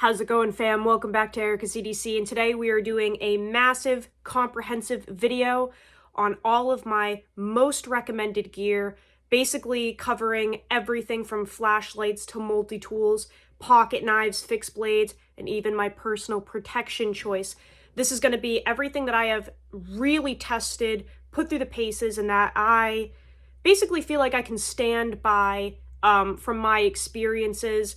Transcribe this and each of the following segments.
How's it going, fam? Welcome back to Erica CDC, and today we are doing a massive, comprehensive video on all of my most recommended gear, basically covering everything from flashlights to multi-tools, pocket knives, fixed blades, and even my personal protection choice. This is going to be everything that I have really tested, put through the paces, and that I basically feel like I can stand by from my experiences.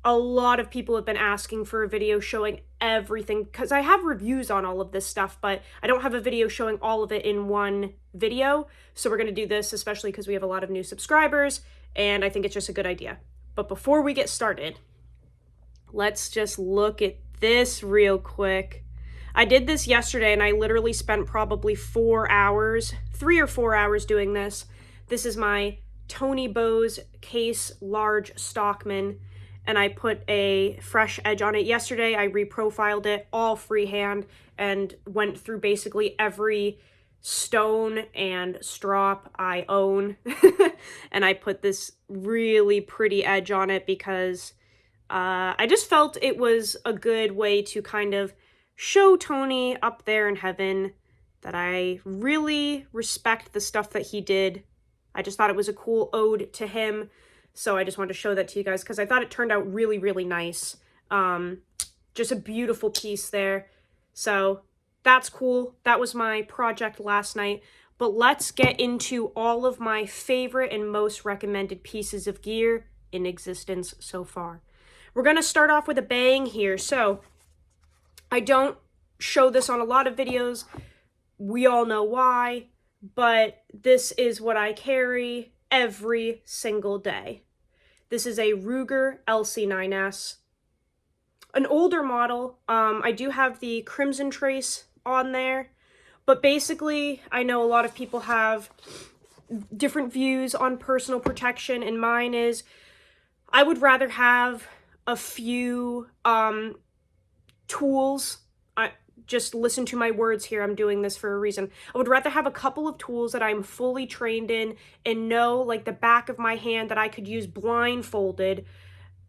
A lot of people have been asking for a video showing everything, because I have reviews on all of this stuff, but I don't have a video showing all of it in one video. So we're going to do this, especially because we have a lot of new subscribers, and I think it's just a good idea. But before we get started, let's just look at this real quick. I did this yesterday, and I literally spent probably 4 hours, 3 or 4 hours doing this. This is my Tony Bose Case Large Stockman, and I put a fresh edge on it yesterday. I reprofiled it all freehand and went through basically every stone and strop I own. And I put this really pretty edge on it because I just felt it was a good way to kind of show Tony up there in heaven that I really respect the stuff that he did. I just thought it was a cool ode to him. So I just wanted to show that to you guys because I thought it turned out really, really nice. Just a beautiful piece there. So that's cool. That was my project last night. But let's get into all of my favorite and most recommended pieces of gear in existence so far. We're going to start off with a bang here. So I don't show this on a lot of videos. We all know why. But this is what I carry every single day. This is a Ruger LC9S, an older model. I do have the Crimson Trace on there, but basically I know a lot of people have different views on personal protection, and mine is I would rather have a few tools. Just listen to my words here. I'm doing this for a reason. I would rather have a couple of tools that I'm fully trained in and know like the back of my hand that I could use blindfolded,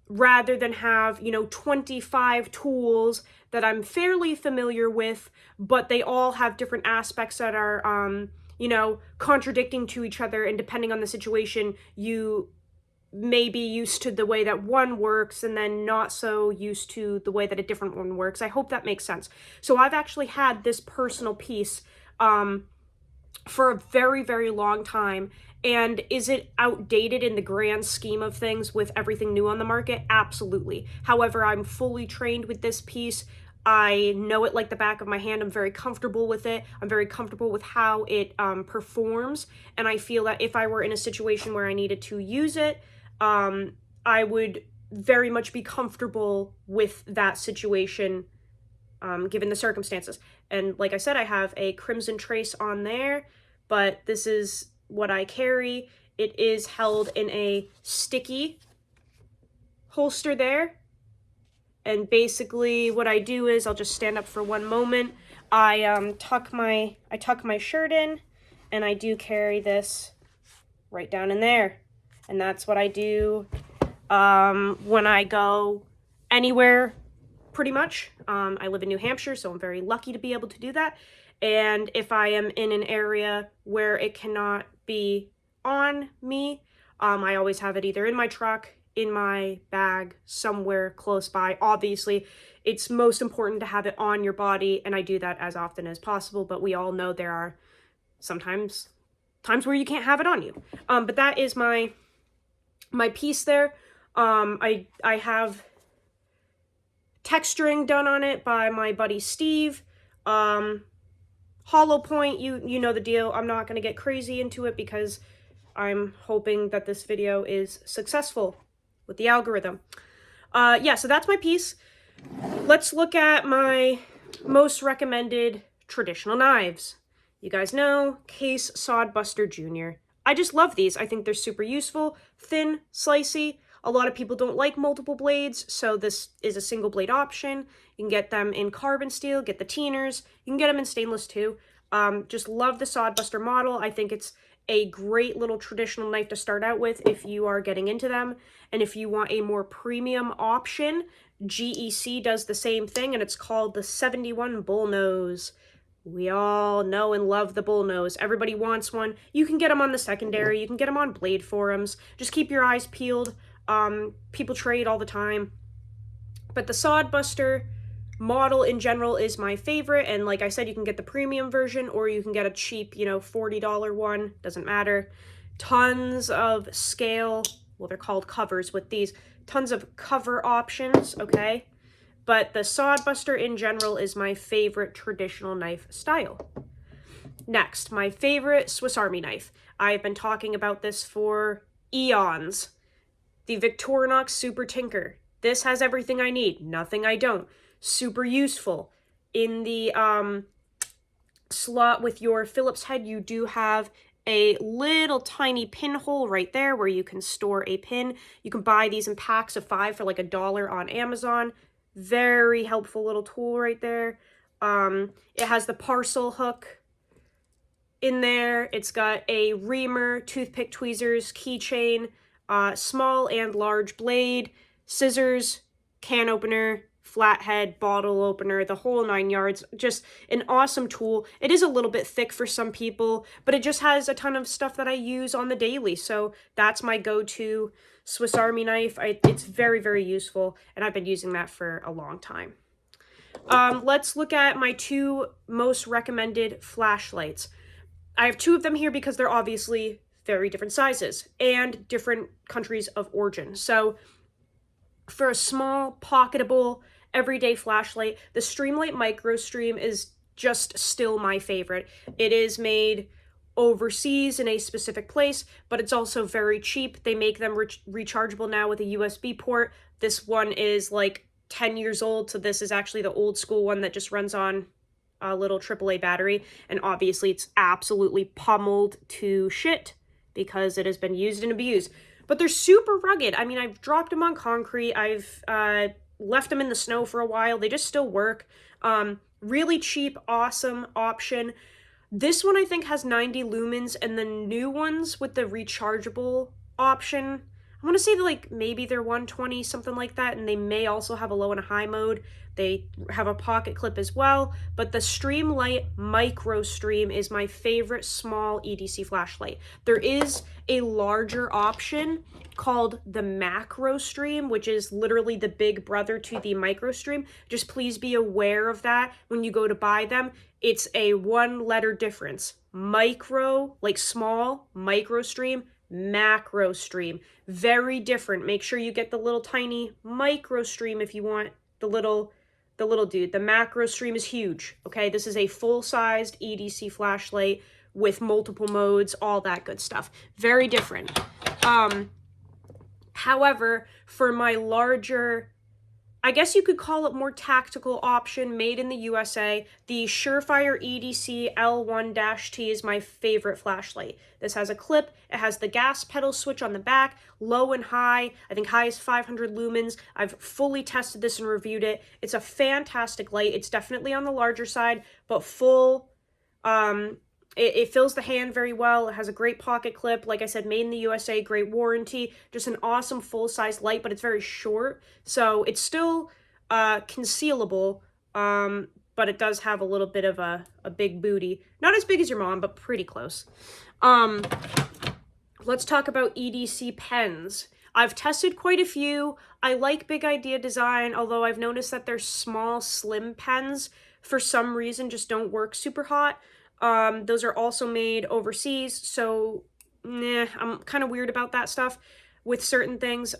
rather than have, 25 tools that I'm fairly familiar with, but they all have different aspects that are, contradicting to each other. And depending on the situation, you may be used to the way that one works and then not so used to the way that a different one works. I hope that makes sense. So I've actually had this personal piece for a very, very long time. And is it outdated in the grand scheme of things with everything new on the market? Absolutely. However, I'm fully trained with this piece. I know it like the back of my hand. I'm very comfortable with it. I'm very comfortable with how it performs. And I feel that if I were in a situation where I needed to use it, I would very much be comfortable with that situation, given the circumstances. And like I said, I have a Crimson Trace on there, but this is what I carry. It is held in a sticky holster there. And basically what I do is, I'll just stand up for one moment. I tuck my shirt in, and I do carry this right down in there. And that's what I do when I go anywhere, pretty much. I live in New Hampshire, so I'm very lucky to be able to do that. And if I am in an area where it cannot be on me, I always have it either in my truck, in my bag, somewhere close by. Obviously, it's most important to have it on your body, and I do that as often as possible, but we all know there are sometimes times where you can't have it on you. But that is my piece there. I have texturing done on it by my buddy Steve. Hollow point, you know the deal. I'm not going to get crazy into it because I'm hoping that this video is successful with the algorithm. Yeah, so that's my piece. Let's look at my most recommended traditional knives. You guys know Case Sodbuster Jr. I just love these. I think they're super useful, thin, slicey. A lot of people don't like multiple blades, so this is a single blade option. You can get them in carbon steel, get the Teeners. You can get them in stainless too. Just love the Sodbuster model. I think it's a great little traditional knife to start out with if you are getting into them. And if you want a more premium option, GEC does the same thing, and it's called the 71 Bullnose. We all know and love the bullnose. Everybody wants one. You can get them on the secondary. You can get them on blade forums. Just keep your eyes peeled. People trade all the time. But the Sodbuster model in general is my favorite, and like I said, you can get the premium version or you can get a cheap, $40 one. Doesn't matter. Tons of scale. Well, they're called covers with these. Tons of cover options, okay? But the Sodbuster in general is my favorite traditional knife style. Next, my favorite Swiss Army knife. I've been talking about this for eons. The Victorinox Super Tinker. This has everything I need, nothing I don't. Super useful. In the slot with your Phillips head, you do have a little tiny pinhole right there where you can store a pin. You can buy these in packs of 5 for like $1 on Amazon. Very helpful little tool right there. It has the parcel hook in there. It's got a reamer, toothpick tweezers, keychain, small and large blade, scissors, can opener, flathead, bottle opener, the whole 9 yards. Just an awesome tool. It is a little bit thick for some people, but it just has a ton of stuff that I use on the daily. So that's my go-to Swiss Army knife. It's very, very useful, and I've been using that for a long time. Let's look at my 2 most recommended flashlights. I have 2 of them here because they're obviously very different sizes and different countries of origin. So for a small, pocketable, everyday flashlight, the Streamlight Micro Stream is just still my favorite. It is made overseas in a specific place, but it's also very cheap. They make them rechargeable now with a USB port. This one is like 10 years old, so this is actually the old school one that just runs on a little AAA battery, and obviously it's absolutely pummeled to shit because it has been used and abused. But they're super rugged. I mean, I've dropped them on concrete. I've left them in the snow for a while. They just still work. Really cheap, awesome option. This one I think has 90 lumens, and the new ones with the rechargeable option, I want to say that like maybe they're 120, something like that, and they may also have a low and a high mode. They have a pocket clip as well, but the Streamlight Micro Stream is my favorite small EDC flashlight. There is a larger option called the Macro Stream, which is literally the big brother to the Micro Stream. Just please be aware of that when you go to buy them. It's a 1-letter difference. Micro, like small, Micro Stream, Macro Stream. Very different. Make sure you get the little tiny Micro Stream if you want the little dude. The Macro Stream is huge, okay? This is a full-sized EDC flashlight with multiple modes, all that good stuff. Very different. However, for my larger, I guess you could call it more tactical option, made in the USA, the Surefire EDC L1-T is my favorite flashlight. This has a clip, it has the gas pedal switch on the back, low and high. I think high is 500 lumens. I've fully tested this and reviewed it. It's a fantastic light. It's definitely on the larger side, but full, it fills the hand very well. It has a great pocket clip. Like I said, made in the USA, great warranty. Just an awesome full-size light, but it's very short. So it's still concealable, but it does have a little bit of a big booty. Not as big as your mom, but pretty close. Let's talk about EDC pens. I've tested quite a few. I like Big Idea design, although I've noticed that their small, slim pens, for some reason, just don't work super hot. Those are also made overseas, so I'm kind of weird about that stuff with certain things.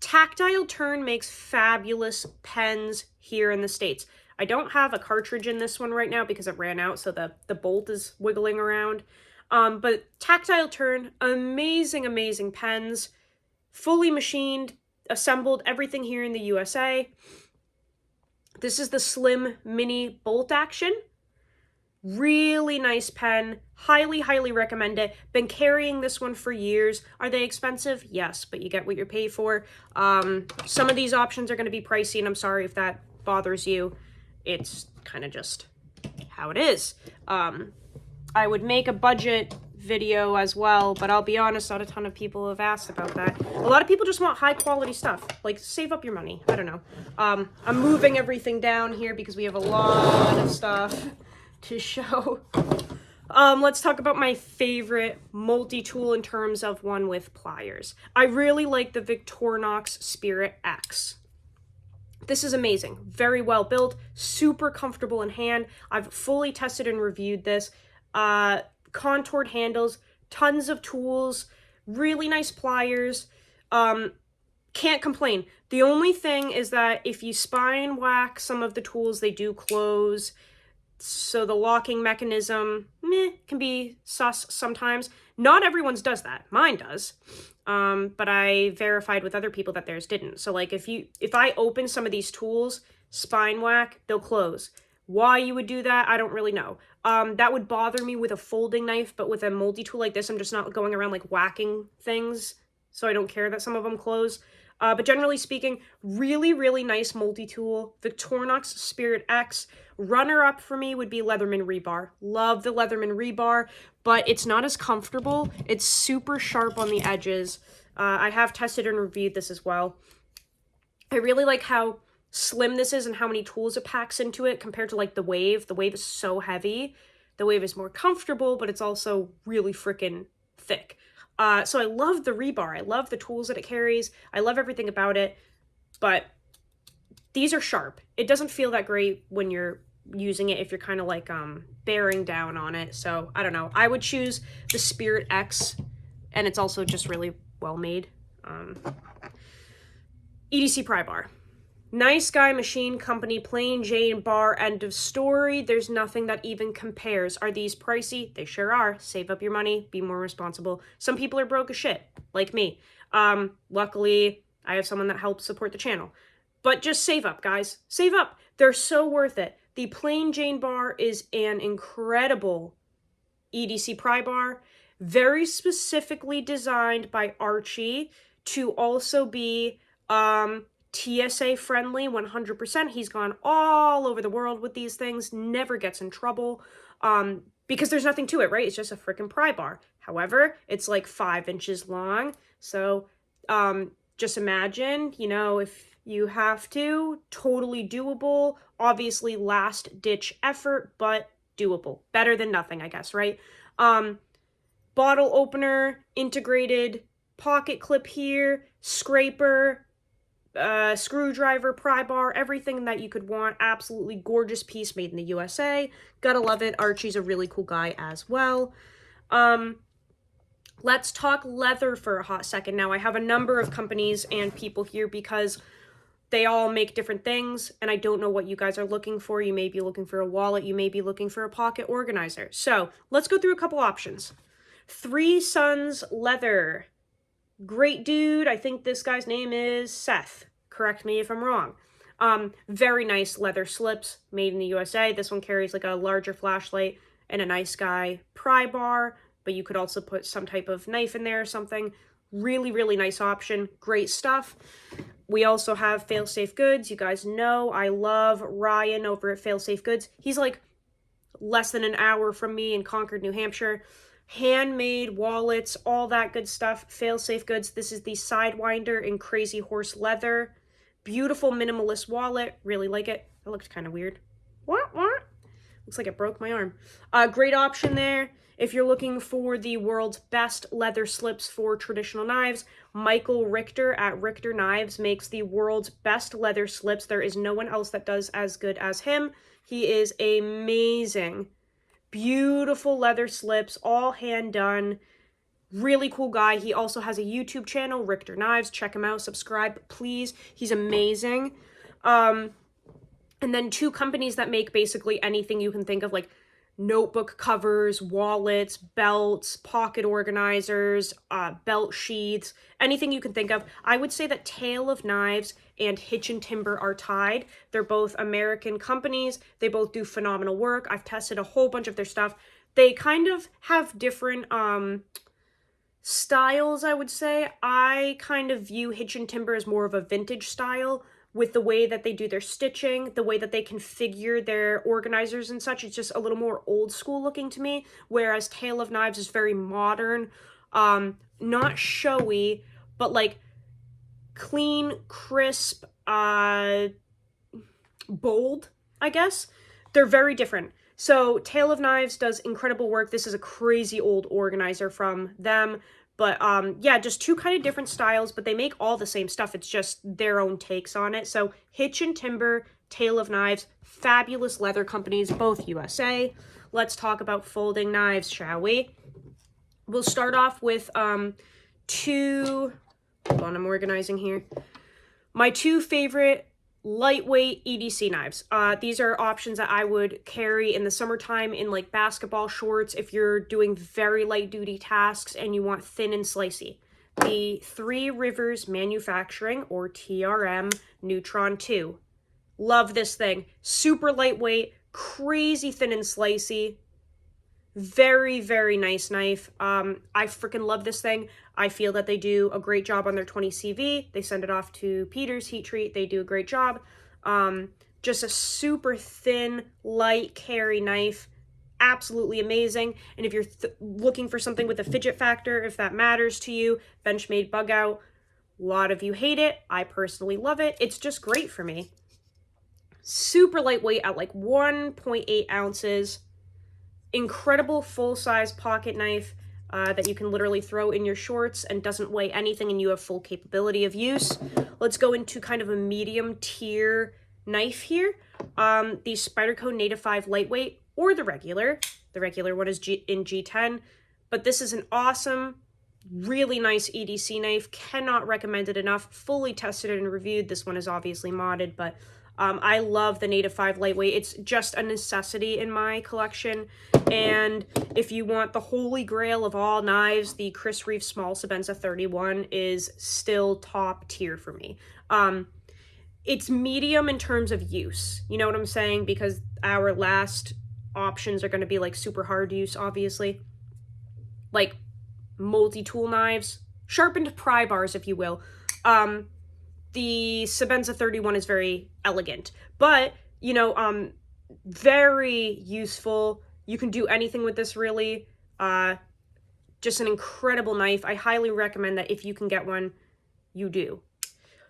Tactile Turn makes fabulous pens here in the States. I don't have a cartridge in this one right now because it ran out, so the bolt is wiggling around. But Tactile Turn, amazing, amazing pens. Fully machined, assembled, everything here in the USA. This is the Slim Mini Bolt Action. Really nice pen. Highly, highly recommend it. Been carrying this one for years. Are they expensive? Yes, but you get what you pay for. Some of these options are going to be pricey, and I'm sorry if that bothers you. It's kind of just how it is. I would make a budget video as well, but I'll be honest, not a ton of people have asked about that. A lot of people just want high quality stuff. Like, save up your money. I don't know. I'm moving everything down here because we have a lot of stuff to show. Let's talk about my favorite multi-tool in terms of one with pliers. I really like the Victorinox Spirit X. This is amazing. Very well built, super comfortable in hand. I've fully tested and reviewed this. Contoured handles, tons of tools, really nice pliers. Can't complain. The only thing is that if you spine whack some of the tools, they do close. So the locking mechanism can be sus sometimes. Not everyone's does that. Mine does. But I verified with other people that theirs didn't. So like if I open some of these tools, spine whack, they'll close. Why you would do that, I don't really know. That would bother me with a folding knife, but with a multi-tool like this, I'm just not going around like whacking things. So I don't care that some of them close. But generally speaking, really, really nice multi-tool. Victorinox Spirit X. Runner-up for me would be Leatherman Rebar. Love the Leatherman Rebar, but it's not as comfortable. It's super sharp on the edges. I have tested and reviewed this as well. I really like how slim this is and how many tools it packs into it compared to like the Wave. The Wave is so heavy. The Wave is more comfortable, but it's also really freaking thick. So I love the rebar. I love the tools that it carries. I love everything about it, but these are sharp. It doesn't feel that great when you're using it if you're kind of like bearing down on it. So I don't know. I would choose the Spirit X, and it's also just really well made. EDC pry bar. Nice Guy Machine Company, plain Jane bar, end of story. There's nothing that even compares. Are these pricey? They sure are. Save up your money, be more responsible. Some people are broke as shit, like me. Luckily, I have someone that helps support the channel. But just save up, guys. Save up. They're so worth it. The plain Jane bar is an incredible EDC pry bar, very specifically designed by Archie to also be TSA friendly, 100%. He's gone all over the world with these things, never gets in trouble, because there's nothing to it, right? It's just a freaking pry bar. However, it's like 5 inches long. So just imagine, you know, if you have to, totally doable, obviously last ditch effort, but doable. Better than nothing, I guess, right? Bottle opener, integrated pocket clip here, scraper, screwdriver, pry bar, everything that you could want. Absolutely gorgeous piece made in the USA. Gotta love it. Archie's a really cool guy as well. Let's talk leather for a hot second. Now, I have a number of companies and people here because they all make different things, and I don't know what you guys are looking for. You may be looking for a wallet. You may be looking for a pocket organizer. So let's go through a couple options. Three Sons Leather. Great dude. I think this guy's name is Seth. Correct me if I'm wrong. Very nice leather slips made in the USA. This one carries like a larger flashlight and a Nice Guy pry bar, but you could also put some type of knife in there or something. Really, really nice option. Great stuff. We also have Failsafe Goods. You guys know I love Ryan over at Failsafe Goods. He's like less than an hour from me in Concord, New Hampshire. Handmade wallets, all that good stuff. Failsafe Goods. This is the Sidewinder in Crazy Horse Leather. Beautiful minimalist wallet. Really like it. That looked kind of weird. What? Looks like it broke my arm. Great option there. If you're looking for the world's best leather slips for traditional knives, Michael Richter at Richter Knives makes the world's best leather slips. There is no one else that does as good as him. He is amazing. Beautiful leather slips, all hand done. Really cool guy. He also has a YouTube channel, Richter Knives. Check him out. Subscribe, please. He's amazing. And then two companies that make basically anything you can think of, like notebook covers, wallets, belts, pocket organizers, belt sheaths, anything you can think of. I would say that Tale of Knives and Hitch and Timber are tied. They're both American companies. They both do phenomenal work. I've tested a whole bunch of their stuff. They kind of have different styles, I would say. I kind of view Hitch and Timber as more of a vintage style, with the way that they do their stitching, the way that they configure their organizers and such. It's just a little more old school looking to me, whereas Tale of Knives is very modern, not showy, but like clean, crisp, bold, I guess. They're very different. So Tale of Knives does incredible work. This is a crazy old organizer from them. But yeah, just two kind of different styles, but they make all the same stuff. It's just their own takes on it. So Hitch and Timber, Tale of Knives, fabulous leather companies, both USA. Let's talk about folding knives, shall we? We'll start off with two, hold on, I'm organizing here. My two favorite lightweight EDC knives. These are options that I would carry in the summertime in like basketball shorts if you're doing very light duty tasks and you want thin and slicey. The Three Rivers Manufacturing, or TRM, Neutron 2. Love this thing. Super lightweight, crazy thin and slicey. Very, very nice knife. I freaking love this thing. I feel that they do a great job on their 20 CV. They send it off to Peter's Heat Treat. They do a great job. Just a super thin, light carry knife. Absolutely amazing. And if you're looking for something with a fidget factor, if that matters to you, Benchmade Bug Out. A lot of you hate it. I personally love it. It's just great for me. Super lightweight at like 1.8 ounces. Incredible full-size pocket knife that you can literally throw in your shorts and doesn't weigh anything and you have full capability of use. Let's go into kind of a medium tier knife here. The Spyderco Native 5 Lightweight, or the regular. The regular one is in G10, but this is an awesome, really nice EDC knife. Cannot recommend it enough. Fully tested and reviewed. This one is obviously modded, but I love the Native 5 Lightweight. It's just a necessity in my collection. And if you want the holy grail of all knives, the Chris Reeve Small Sebenza 31 is still top tier for me. It's medium in terms of use. You know what I'm saying? Because our last options are going to be like super hard use, obviously. Like multi-tool knives, sharpened pry bars, if you will. The Sebenza 31 is very elegant, but, you know, very useful. You can do anything with this, really. Just an incredible knife. I highly recommend that if you can get one, you do.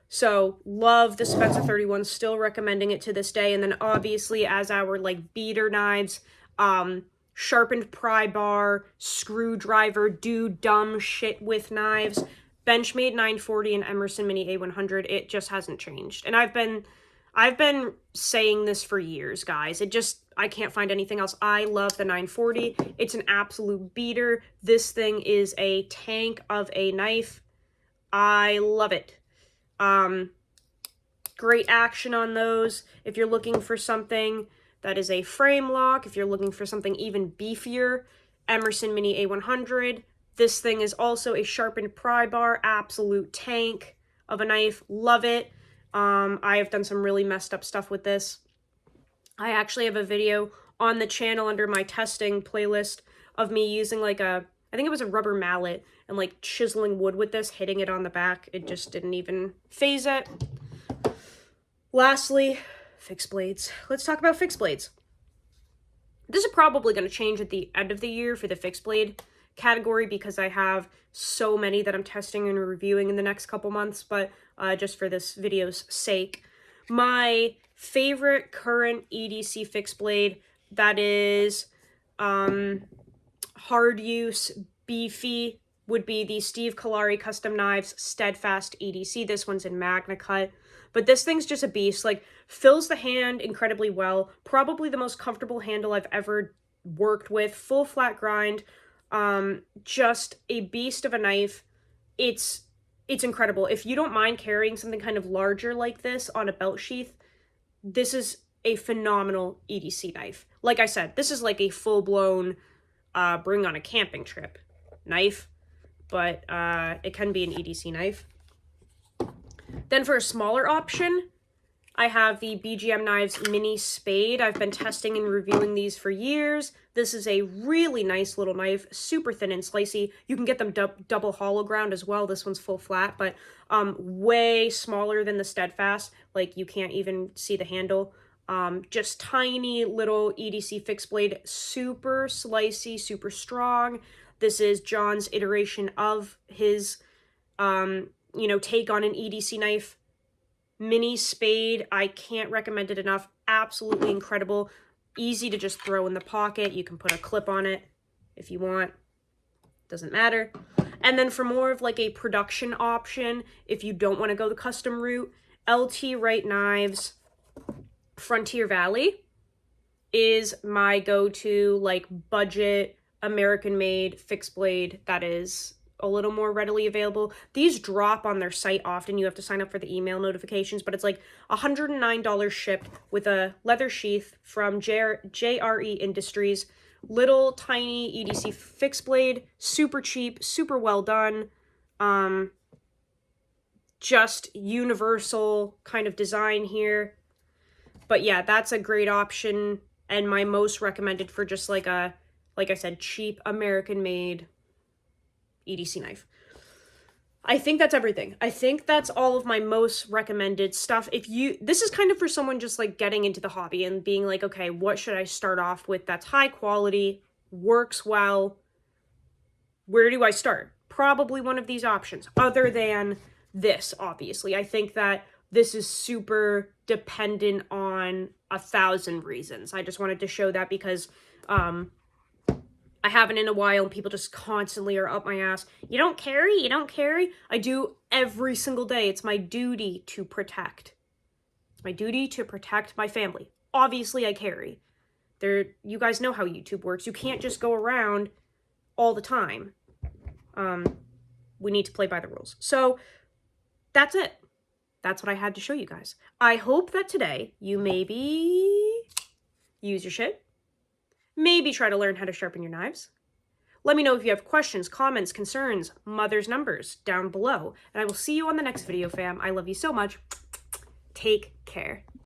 So, love the Sebenza 31, still recommending it to this day. And then, obviously, as our, like, beater knives, sharpened pry bar, screwdriver, do dumb shit with knives, Benchmade 940 and Emerson Mini A100, it just hasn't changed. And I've been saying this for years, guys. I can't find anything else. I love the 940. It's an absolute beater. This thing is a tank of a knife. I love it. Great action on those. If you're looking for something that is a frame lock, if you're looking for something even beefier, Emerson Mini A100. This thing is also a sharpened pry bar, absolute tank of a knife. Love it. I have done some really messed up stuff with this. I actually have a video on the channel under my testing playlist of me using like I think it was a rubber mallet and like chiseling wood with this, hitting it on the back. It just didn't even phase it. Lastly, fixed blades. Let's talk about fixed blades. This is probably going to change at the end of the year for the fixed blade category because I have so many that I'm testing and reviewing in the next couple months, but just for this video's sake, my favorite current EDC fixed blade that is hard use, beefy, would be the Steve Kalari Custom Knives Steadfast EDC. This one's in Magna Cut, but this thing's just a beast. Like, fills the hand incredibly well. Probably the most comfortable handle I've ever worked with. Full flat grind. Just a beast of a knife. It's incredible. If you don't mind carrying something kind of larger like this on a belt sheath, this is a phenomenal EDC knife. Like I said, this is like a full-blown bring on a camping trip knife, but it can be an EDC knife. Then for a smaller option, I have the BGM Knives Mini Spade. I've been testing and reviewing these for years. This is a really nice little knife, super thin and slicey. You can get them double hollow ground as well. This one's full flat, but way smaller than the Steadfast. Like, you can't even see the handle. Just tiny little EDC fixed blade, super slicey, super strong. This is John's iteration of his, take on an EDC knife. Mini Spade, I can't recommend it enough. Absolutely incredible. Easy to just throw in the pocket. You can put a clip on it if you want. Doesn't matter. And then for more of like a production option, if you don't want to go the custom route, LT Wright Knives Frontier Valley is my go-to like budget American-made fixed blade that is a little more readily available. These drop on their site often. You have to sign up for the email notifications, but it's like $109 shipped with a leather sheath from JRE Industries. Little tiny EDC fixed blade, super cheap, super well done. Just universal kind of design here. But yeah, that's a great option and my most recommended for just like a, like I said, cheap American-made EDC knife. I think that's everything. I think that's all of my most recommended stuff. This is kind of for someone just like getting into the hobby and being like, okay, what should I start off with that's high quality, works well? Where do I start? Probably one of these options, other than this, obviously. I think that this is super dependent on 1,000 reasons. I just wanted to show that because I haven't in a while and people just constantly are up my ass. You don't carry? You don't carry? I do every single day. It's my duty to protect. It's my duty to protect my family. Obviously, I carry. You guys know how YouTube works. You can't just go around all the time. We need to play by the rules. So that's it. That's what I had to show you guys. I hope that today you maybe use your shit. Maybe try to learn how to sharpen your knives. Let me know if you have questions, comments, concerns, mother's numbers down below. And I will see you on the next video, fam. I love you so much. Take care.